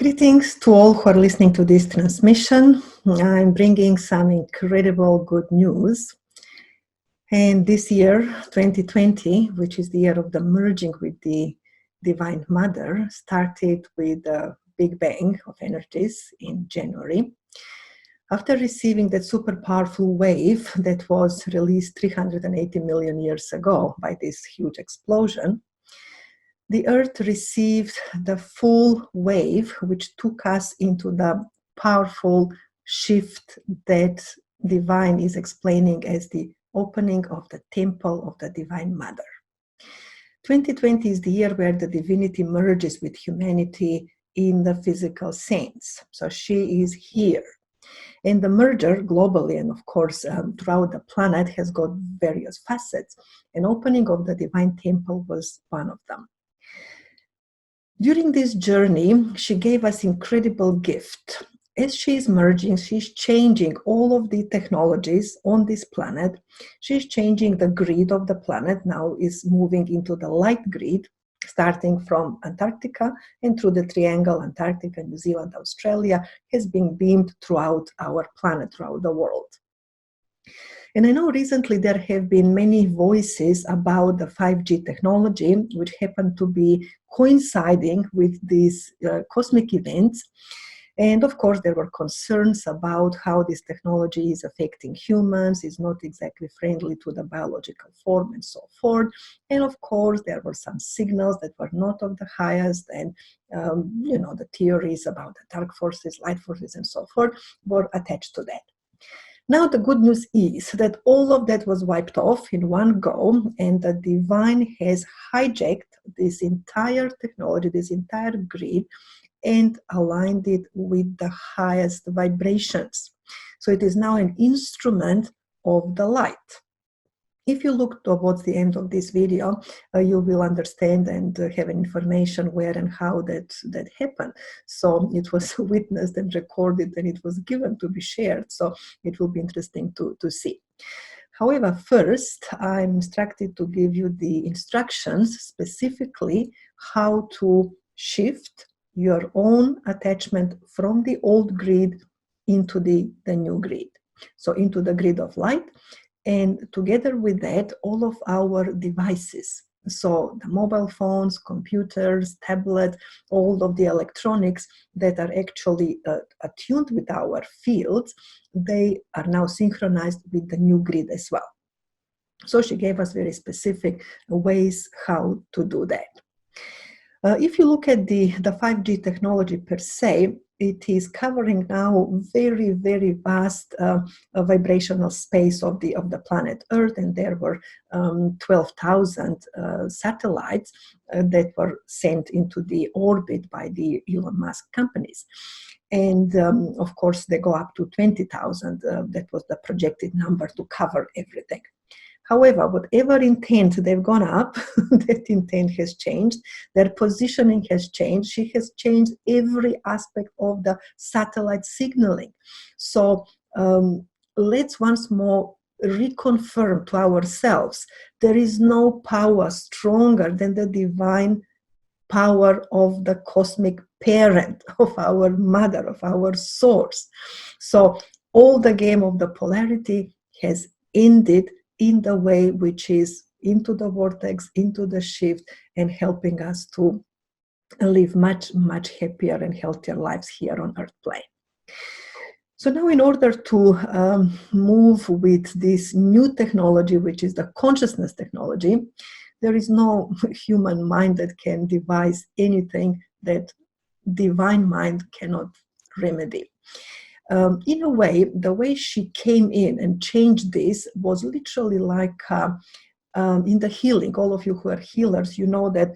Greetings to all who are listening to this transmission. I'm bringing some incredible good news. And this year, 2020, which is the year of the merging with the Divine Mother, started with a big bang of energies in January. After receiving that super powerful wave that was released 380 million years ago by this huge explosion, the Earth received the full wave, which took us into the powerful shift that Divine is explaining as the opening of the temple of the Divine Mother. 2020 is the year where the divinity merges with humanity in the physical sense. So she is here. And the merger globally and of course throughout the planet has got various facets. An opening of the Divine Temple was one of them. During this journey, she gave us incredible gift. As she is merging, she's changing all of the technologies on this planet. She's changing the grid of the planet, now is moving into the light grid, starting from Antarctica and through the triangle, Antarctica, New Zealand, Australia, has been beamed throughout our planet, throughout the world. And I know recently there have been many voices about the 5G technology, which happen to be coinciding with these cosmic events. And of course, there were concerns about how this technology is affecting humans, is not exactly friendly to the biological form and so forth. And of course, there were some signals that were not of the highest, and the theories about the dark forces, light forces, and so forth were attached to that. Now the good news is that all of that was wiped off in one go, and the Divine has hijacked this entire technology, this entire grid, and aligned it with the highest vibrations. So it is now an instrument of the light. If you look towards the end of this video, you will understand and have information where and how that happened. So it was witnessed and recorded, and it was given to be shared. So it will be interesting to see. However, first, I'm instructed to give you the instructions, specifically how to shift your own attachment from the old grid into the new grid. So into the grid of light. And together with that, all of our devices, so the mobile phones, computers, tablets, all of the electronics that are actually attuned with our fields, they are now synchronized with the new grid as well. So she gave us very specific ways how to do that. If you look at the 5G technology per se, it is covering now very, very vast vibrational space of the planet Earth, and there were 12,000 satellites that were sent into the orbit by the Elon Musk companies. And of course, they go up to 20,000. That was the projected number to cover everything. However, whatever intent they've gone up, that intent has changed. Their positioning has changed. She has changed every aspect of the satellite signaling. So let's once more reconfirm to ourselves, there is no power stronger than the divine power of the cosmic parent, of our mother, of our source. So all the game of the polarity has ended in the way which is into the vortex, into the shift, and helping us to live much, much happier and healthier lives here on Earth plane. So now in order to move with this new technology, which is the consciousness technology, there is no human mind that can devise anything that divine mind cannot remedy. In a way, the way she came in and changed this was literally like in the healing. All of you who are healers, you know that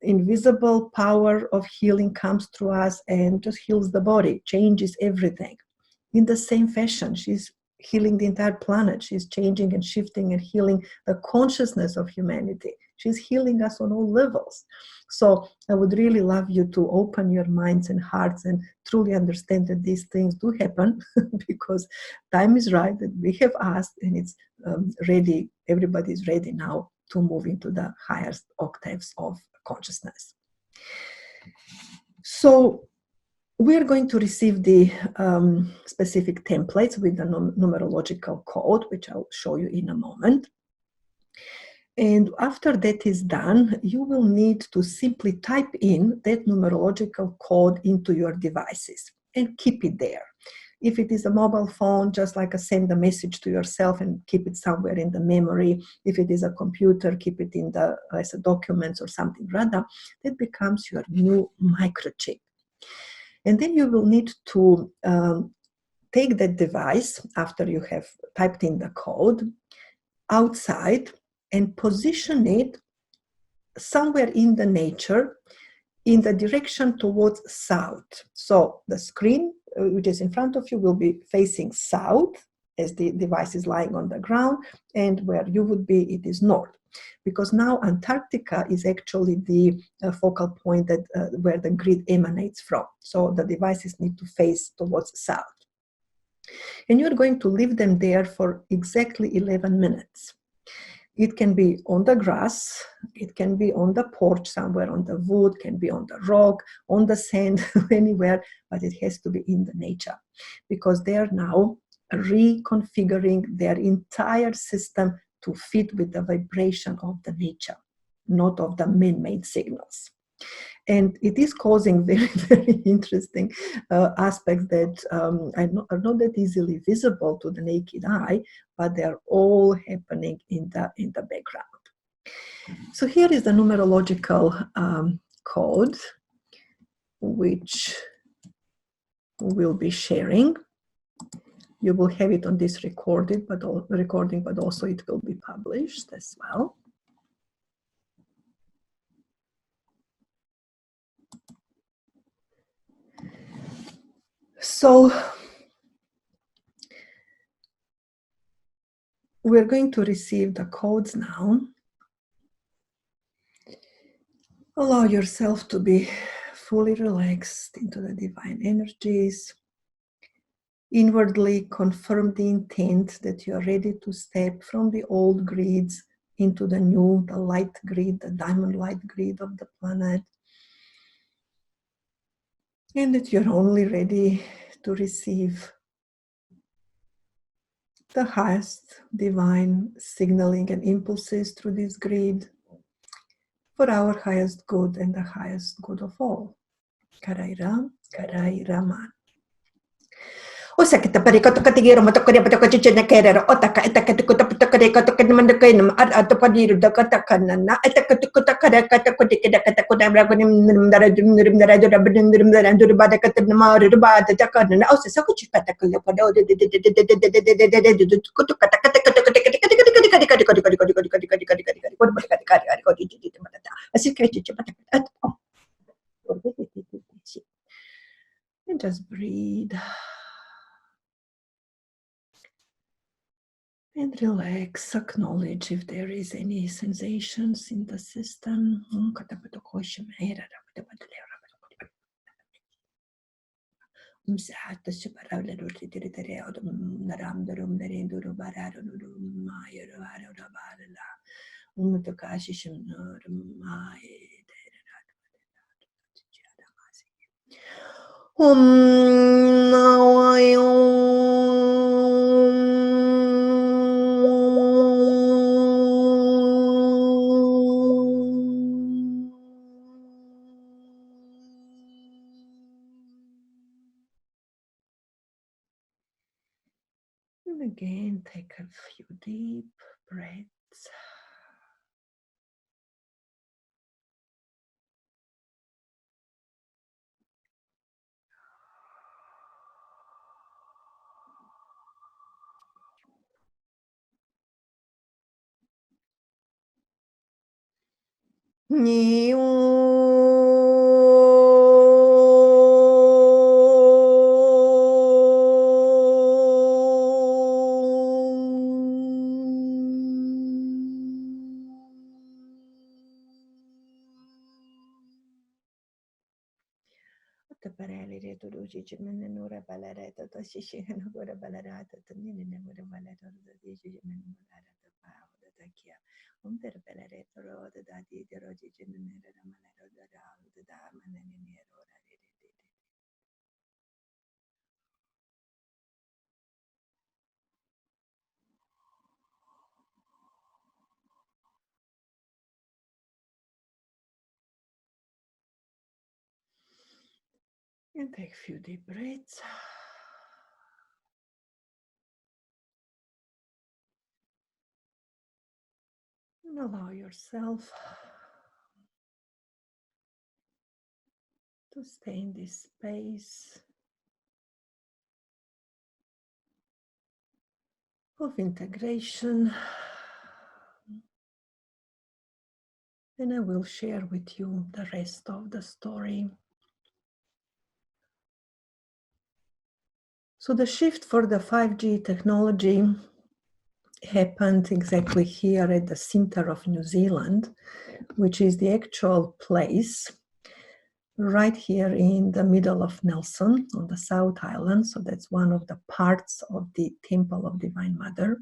invisible power of healing comes through us and just heals the body, changes everything. In the same fashion, she's healing the entire planet. She's changing and shifting and healing the consciousness of humanity. She's healing us on all levels. So I would really love you to open your minds and hearts and truly understand that these things do happen because time is right, that we have asked, and it's ready. Everybody's ready now to move into the highest octaves of consciousness. So We are going to receive the specific templates with the numerological code, which I'll show you in a moment. And after that is done, you will need to simply type in that numerological code into your devices and keep it there. If it is a mobile phone, just like send a message to yourself and keep it somewhere in the memory. If it is a computer, keep it in the as a documents or something rather. That becomes your new microchip. And then you will need to take that device after you have typed in the code outside and position it somewhere in the nature in the direction towards south. So the screen, which is in front of you, will be facing south as the device is lying on the ground, and where you would be, it is north. Because now Antarctica is actually the focal point that where the grid emanates from. So the devices need to face towards south. And you're going to leave them there for exactly 11 minutes. It can be on the grass, it can be on the porch somewhere, on the wood, can be on the rock, on the sand, anywhere, but it has to be in the nature, because they are now reconfiguring their entire system to fit with the vibration of the nature, not of the man-made signals. And it is causing very, very interesting aspects that are not that easily visible to the naked eye, but they are all happening in the background. So here is the numerological code, which we'll be sharing. You will have it on this recording, but also it will be published as well. So we're going to receive the codes now. Allow yourself to be fully relaxed into the divine energies. Inwardly confirm the intent that you are ready to step from the old grids into the new, the light grid, the diamond light grid of the planet. And that you're only ready to receive the highest divine signaling and impulses through this grid for our highest good and the highest good of all. Karaira, Karairaman. Usa kita parikoto katigiro matokori patokochichena kerero otaka etakatukuta patokorikoto mandakinum at padiru dakatakana etakatukuta karakatakotikida katakuda ragonim darajurabadakatnamari rubada takana also sakuchi patakula pado and just breathe. And relax, acknowledge if there is any sensations in the system. And again, take a few deep breaths. And take a few deep breaths. And allow yourself to stay in this space of integration. And I will share with you the rest of the story. So the shift for the 5G technology happened exactly here at the center of New Zealand, which is the actual place right here in the middle of Nelson on the South Island. So that's one of the parts of the Temple of Divine Mother.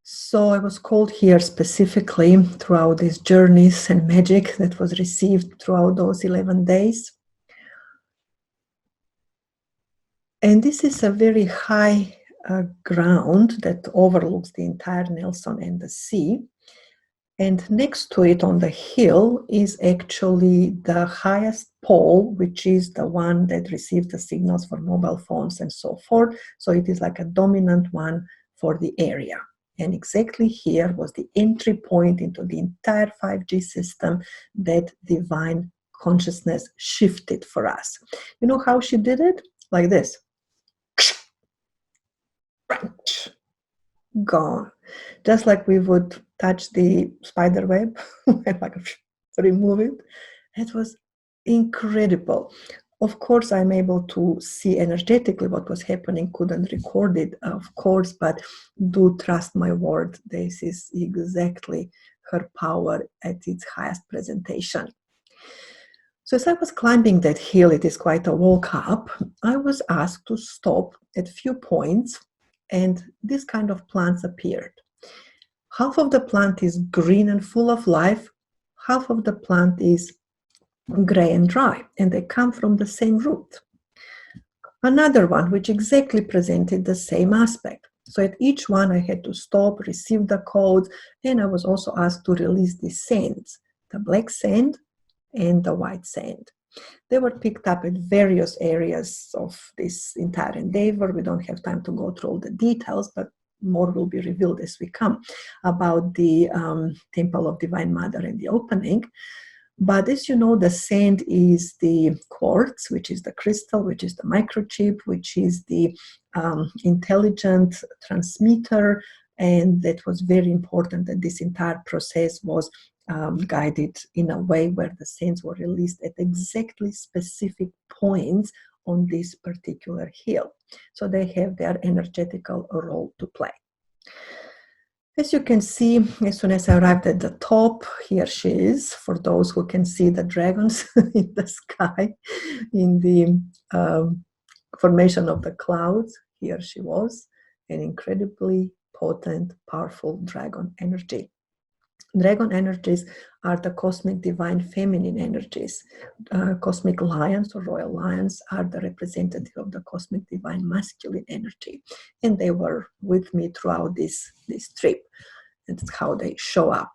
So I was called here specifically throughout these journeys and magic that was received throughout those 11 days. And this is a very high ground that overlooks the entire Nelson and the sea. And next to it on the hill is actually the highest pole, which is the one that receives the signals for mobile phones and so forth. So it is like a dominant one for the area. And exactly here was the entry point into the entire 5G system that divine consciousness shifted for us. You know how she did it? Like this. Gone. Just like we would touch the spider web and like remove it. It was incredible. Of course, I'm able to see energetically what was happening, couldn't record it, of course, but do trust my word. This is exactly her power at its highest presentation. So as I was climbing that hill, it is quite a walk up, I was asked to stop at few points, and this kind of plants appeared. Half of the plant is green and full of life, half of the plant is gray and dry, and they come from the same root. Another one which exactly presented the same aspect. So at each one I had to stop, receive the codes, and I was also asked to release the sands, the black sand and the white sand. They were picked up at various areas of this entire endeavor. We don't have time to go through all the details, but more will be revealed as we come about the Temple of Divine Mother and the opening. But as you know, the sand is the quartz, which is the crystal, which is the microchip, which is the intelligent transmitter. And that was very important that this entire process was guided in a way where the sands were released at exactly specific points on this particular hill. So they have their energetical role to play. As you can see, as soon as I arrived at the top, here she is, for those who can see the dragons in the sky, in the formation of the clouds, here she was, an incredibly potent, powerful dragon energy. Dragon energies are the cosmic divine feminine energies. Cosmic lions or royal lions are the representative of the cosmic divine masculine energy. And they were with me throughout this trip. That's how they show up.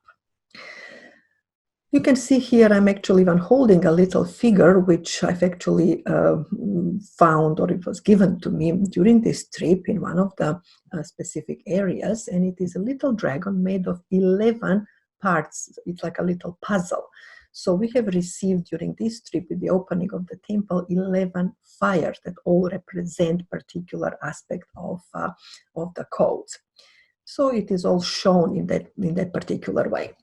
You can see here I'm actually even holding a little figure which I've actually found, or it was given to me during this trip in one of the specific areas. And it is a little dragon made of 11 parts. It's like a little puzzle. So we have received during this trip, with the opening of the temple, 11 fires that all represent particular aspect of the codes. So it is all shown in that particular way.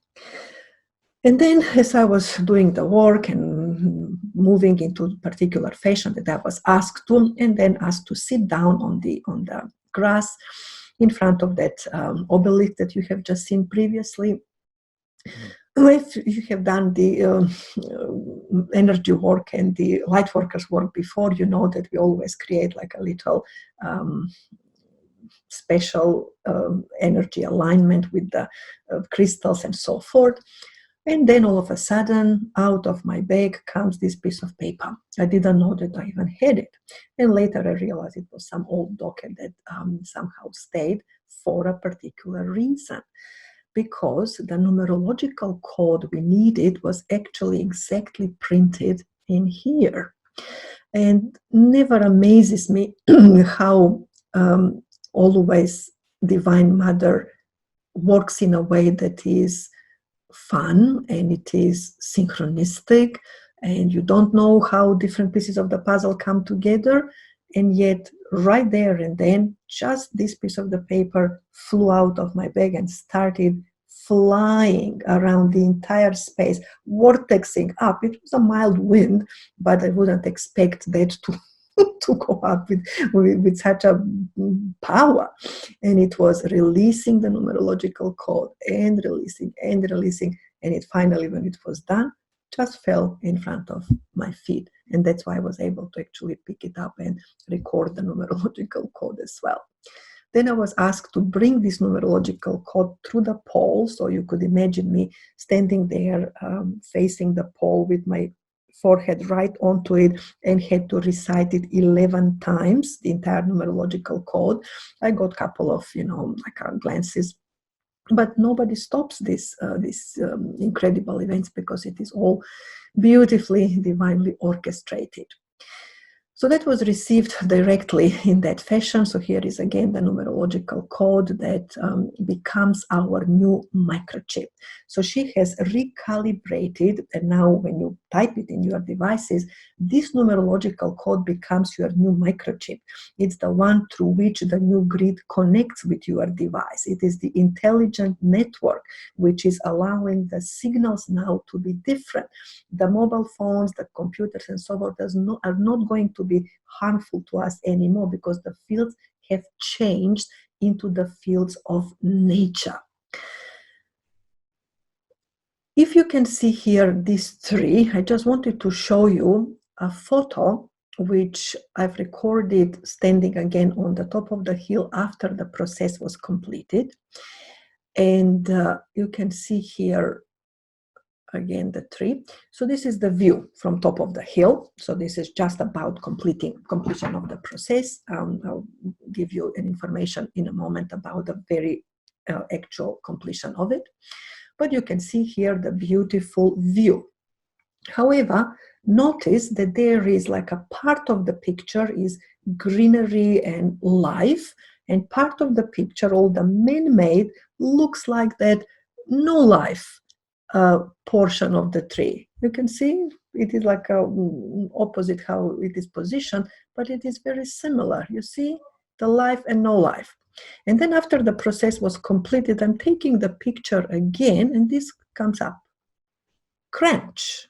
And then as I was doing the work and moving into particular fashion that I was asked to, and then asked to sit down on the grass in front of that obelisk that you have just seen previously. If you have done the energy work and the light workers work before, you know that we always create like a little special energy alignment with the crystals and so forth. And then all of a sudden, out of my bag comes this piece of paper. I didn't know that I even had it. And later I realized it was some old document that somehow stayed for a particular reason. Because the numerological code we needed was actually exactly printed in here. And never amazes me how always Divine Mother works in a way that is fun and it is synchronistic, and you don't know how different pieces of the puzzle come together, and yet right there and then just this piece of the paper flew out of my bag and started flying around the entire space, vortexing up. It was a mild wind, but I wouldn't expect that to to go up with such a power. And it was releasing the numerological code and releasing, and it finally, when it was done, just fell in front of my feet. And that's why I was able to actually pick it up and record the numerological code as well. Then I was asked to bring this numerological code through the pole. So you could imagine me standing there facing the pole with my forehead right onto it, and had to recite it 11 times, the entire numerological code. I got a couple of, glances, but nobody stops these incredible events because it is all beautifully, divinely orchestrated. So that was received directly in that fashion. So here is again the numerological code that becomes our new microchip. So she has recalibrated, and now when you type it in your devices, this numerological code becomes your new microchip. It's the one through which the new grid connects with your device. It is the intelligent network which is allowing the signals now to be different. The mobile phones, the computers, and so on are not going to be harmful to us anymore, because the fields have changed into the fields of nature. If you can see here these three, I just wanted to show you a photo which I've recorded standing again on the top of the hill after the process was completed. And you can see here again the tree. So this is the view from top of the hill. So this is just about completion of the process. I'll give you an information in a moment about the very actual completion of it. But you can see here the beautiful view. However, notice that there is like a part of the picture is greenery and life, and part of the picture, all the man-made, looks like that no life portion of the tree. You can see it is like a opposite how it is positioned, but it is very similar. You see the life and no life. And then after the process was completed, I'm taking the picture again, and this comes up. Crunch.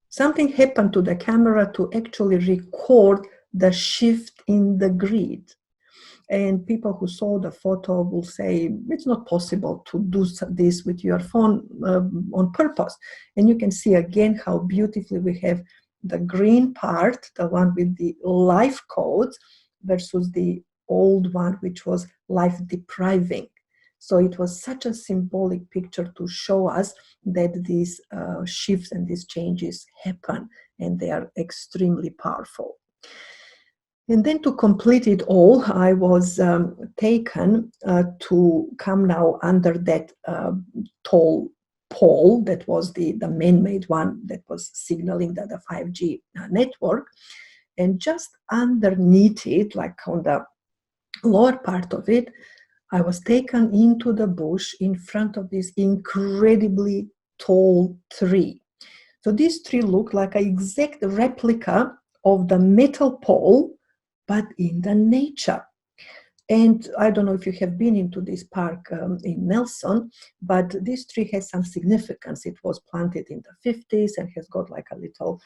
Something happened to the camera to actually record the shift in the grid. And people who saw the photo will say it's not possible to do this with your phone on purpose. And you can see again how beautifully we have the green part, the one with the life codes, versus the old one, which was life depriving. So it was such a symbolic picture to show us that these shifts and these changes happen, and they are extremely powerful. And then to complete it all, I was taken to come now under that tall pole that was the man-made one that was signaling the 5G network. And just underneath it, like on the lower part of it, I was taken into the bush in front of this incredibly tall tree. So this tree looked like an exact replica of the metal pole, but in the nature. And I don't know if you have been into this park in Nelson, but this tree has some significance. It was planted in the 50s and has got like a little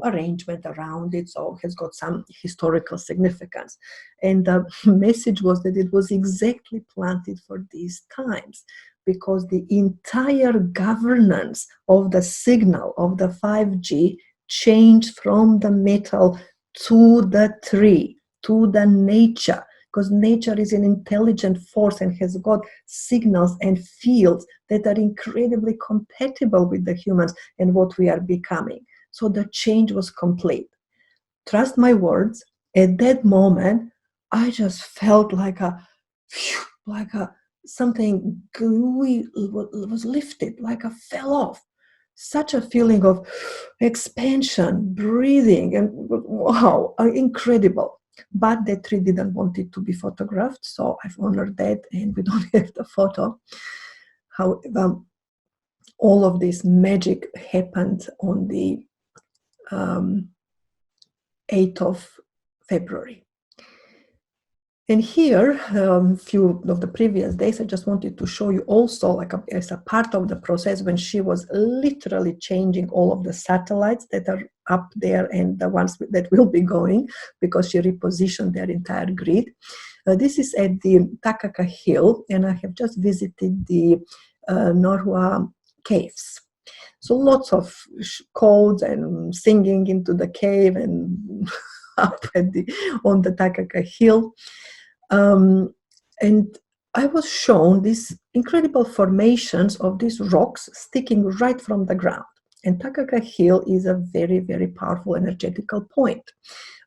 arrangement around it, so it has got some historical significance. And the message was that it was exactly planted for these times, because the entire governance of the signal of the 5G changed from the metal to the tree, to the nature, because nature is an intelligent force and has got signals and fields that are incredibly compatible with the humans and what we are becoming. So the change was complete. Trust my words, at that moment, I just felt like something gooey was lifted, like I fell off. such a feeling of expansion, breathing, and wow, incredible. But the tree didn't want it to be photographed, so I've honored that, and we don't have the photo. However, all of this magic happened on the 8th of February. And here, few of the previous days, I just wanted to show you also, like as a part of the process, when she was literally changing all of the satellites that are up there and the ones that will be going, because she repositioned their entire grid. This is at the Takaka Hill, and I have just visited the Norhua caves. So lots of codes and singing into the cave and up on the Takaka Hill. And I was shown these incredible formations of these rocks sticking right from the ground. And Takaka Hill is a very, very powerful energetical point.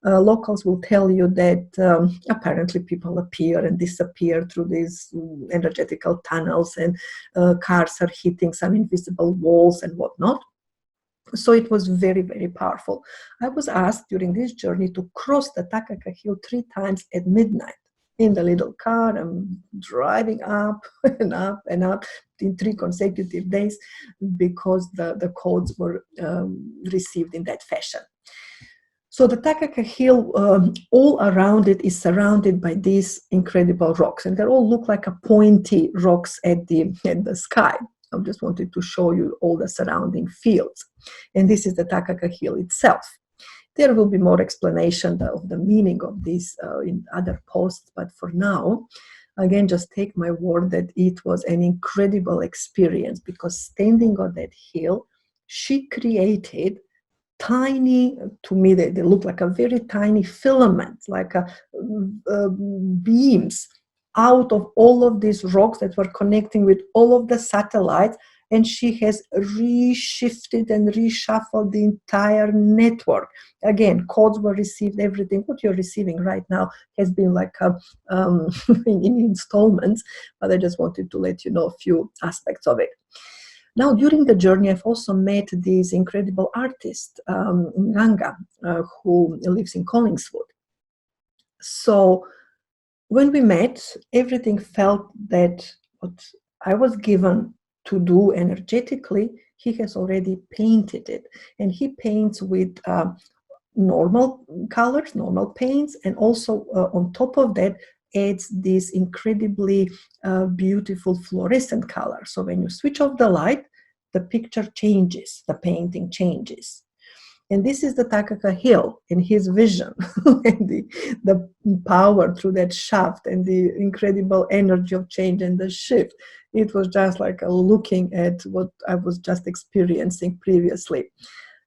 Locals will tell you that apparently people appear and disappear through these energetical tunnels, and cars are hitting some invisible walls and whatnot. So it was very, very powerful. I was asked during this journey to cross the Takaka Hill 3 times at midnight in the little car. I'm driving up and up and up in 3 consecutive days because the codes were received in that fashion. So the Takaka Hill, all around it is surrounded by these incredible rocks, and they all look like a pointy rocks at the sky. I just wanted to show you all the surrounding fields. And this is the Takaka Hill itself. There will be more explanation of the meaning of this in other posts, but for now, again, just take my word that it was an incredible experience, because standing on that hill, she created tiny, to me, they look like a very tiny filament, like beams out of all of these rocks that were connecting with all of the satellites, and she has reshifted and reshuffled the entire network. Again, codes were received, everything. What you're receiving right now has been like in installments, but I just wanted to let you know a few aspects of it. Now, during the journey, I've also met this incredible artist, Nganga, who lives in Collingswood. So when we met, everything felt that what I was given to do energetically, he has already painted it. And he paints with normal colors, normal paints, and also on top of that, adds this incredibly beautiful fluorescent color. So when you switch off the light, the picture changes, the painting changes. And this is the Takaka Hill in his vision, and the power through that shaft and the incredible energy of change and the shift. It was just like looking at what I was just experiencing previously.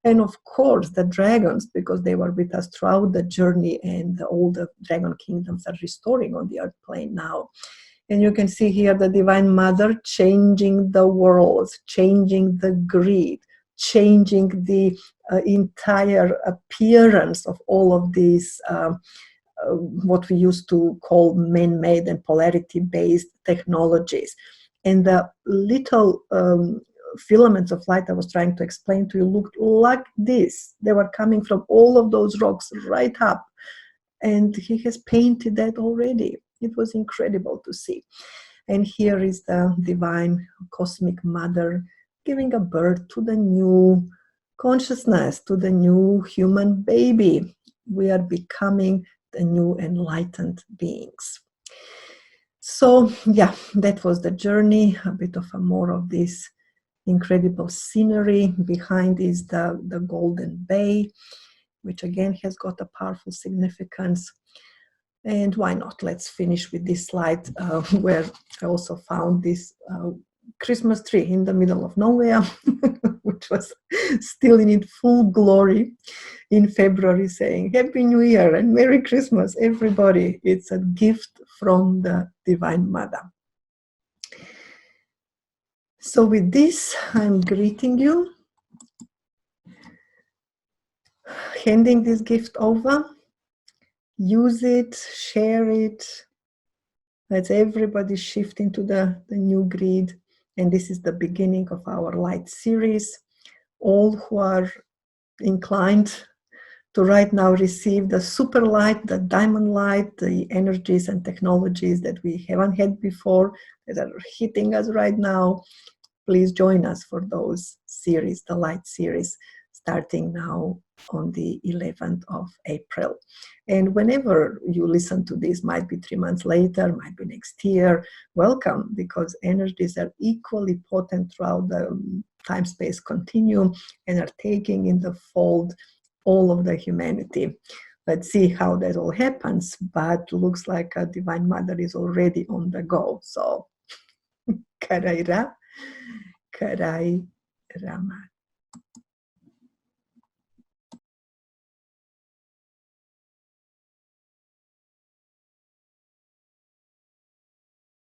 And of course, the dragons, because they were with us throughout the journey, and all the dragon kingdoms are restoring on the earth plane now. And you can see here the Divine Mother changing the worlds, changing the grid, changing the entire appearance of all of these, what we used to call man-made and polarity-based technologies. And the little filaments of light I was trying to explain to you looked like this. They were coming from all of those rocks right up. And he has painted that already. It was incredible to see. And here is the Divine Cosmic Mother giving a birth to the new consciousness, to the new human baby. We are becoming the new enlightened beings. So yeah, that was the journey, a bit of more of this incredible scenery. Behind is the Golden Bay, which again has got a powerful significance. And why not? Let's finish with this slide where I also found this Christmas tree in the middle of nowhere, which was still in its full glory in February, saying Happy New Year and Merry Christmas, everybody. It's a gift from the Divine Mother. So with this, I'm greeting you, handing this gift over. Use it, share it. Let's everybody shift into the new grid. And this is the beginning of our light series. all who are inclined to right now receive the super light, the diamond light, the energies and technologies that we haven't had before, that are hitting us right now. Please join us for those series, the light series, starting now on the 11th of April. And whenever you listen to this, might be 3 months later, might be next year, welcome, because energies are equally potent throughout the time-space continuum and are taking in the fold all of the humanity. Let's see how that all happens, but looks like a Divine Mother is already on the go. So, Karaira, Karai Rama.